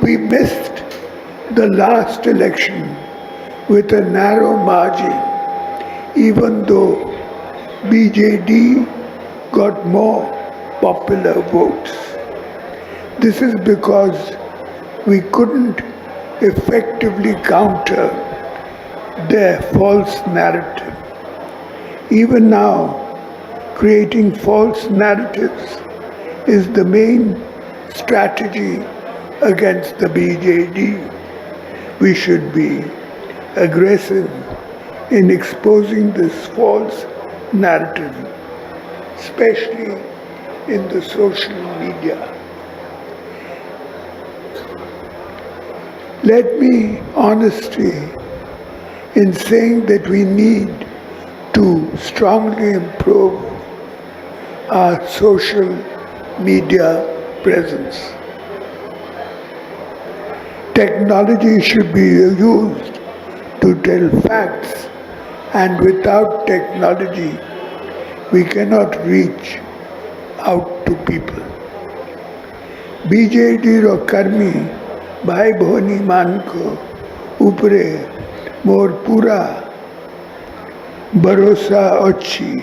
We missed the last election with a narrow margin, even though BJD got more popular votes. This is because we couldn't effectively counter their false narrative. Even now, creating false narratives is the main strategy against the BJD. We should be aggressive in exposing this false narrative, especially in the social media. Let me honestly in saying that we need to strongly improve our social media presence. Technology should be used to tell facts, and without technology, we cannot reach out to people. BJD रो कर्मी भाई भोनी मान को ऊपरे मोर पूरा भरोसा अच्छी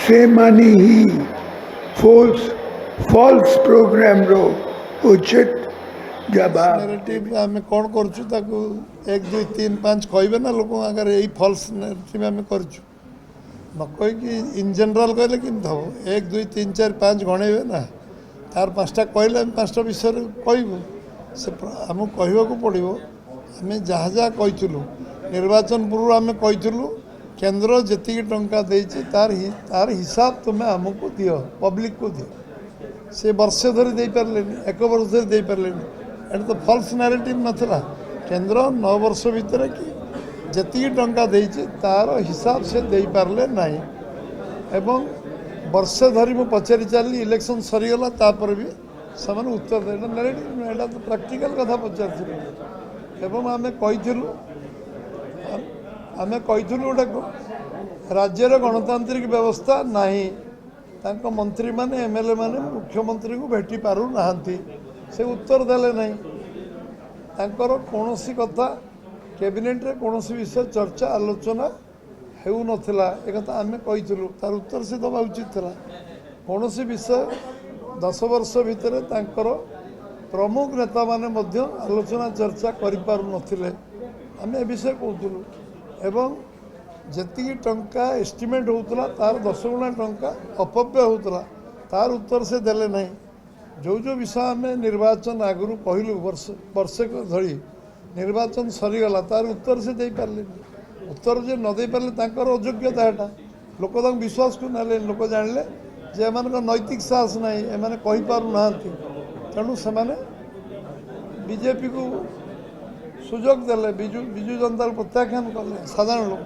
से मानी ही फॉल्स प्रोग्राम रो उचित जवाब नेरेटिव आम कौन करूँ ताकू 1 2 3 5 कहबे ना लोक अगर यही फॉल्स नेरेटिव आम करूँ न कहीकि इन जनरल कहले केमती हम 1 2 3 4 5 गणेबे ना तार 5टा कहले आम 5टा विषय कहबू से आमको कहवाक पड़ो आम जहाँ जहाँ कहूँ निर्वाचन पूर्व आम कहूँ केन्द्र जी टंका देती तार हिसाब तुम्हें आमको दियो पब्लिक को दियो से वर्षे धरी दे पारे 1 वर्ष धरी दे पारे एट तो फल्स नारेटिव नाला केन्द्र 9 वर्ष भितर कि जी टंका देती तार हिसाब से दे पारे ना एवं वर्षे धरी मु पचारि चली इलेक्शन सरीगला तापर भी से उत्तर दे नारेटिव एटा तो प्रैक्टिकल कथा पचार एवं आम कहीलु गोटे राज्यर गणतांत्रिक व्यवस्था नहीं तांको मंत्री माने एमएलए माने मुख्यमंत्री को भेटी पारु नाहांती से उत्तर देले नहीं तांकर कौनसी कथा कैबिनेट रे कौनसी विषय चर्चा आलोचना हेउ नथिला एक कथा आमे कहितलु तार उत्तर से दबा उचित थिला कौनसी विषय 10 वर्ष भितर तांकर प्रमुख नेता माने मध्य आलोचना चर्चा करि पारु नथिले आमे ए विषय कहतलु एवं जी टंका एस्टिमेट होता तार 10 गुणा टंका अपव्यय होता तार उत्तर से देले नहीं जो जो विषय आम निर्वाचन आगु कहलु वर्षे धरी निर्वाचन सरीगला तार उत्तर से दे पारे उत्तर जे न दे पारे तांकर अयोग्यता एटा लोक विश्वास को ना लोक जानिले जे एमान नैतिक साहस ना एमाने कहि पारु नाहांती तेणु से बीजेपी को सुजोग देले बिजु जनता प्रत्याख्यान कले साधारण लोक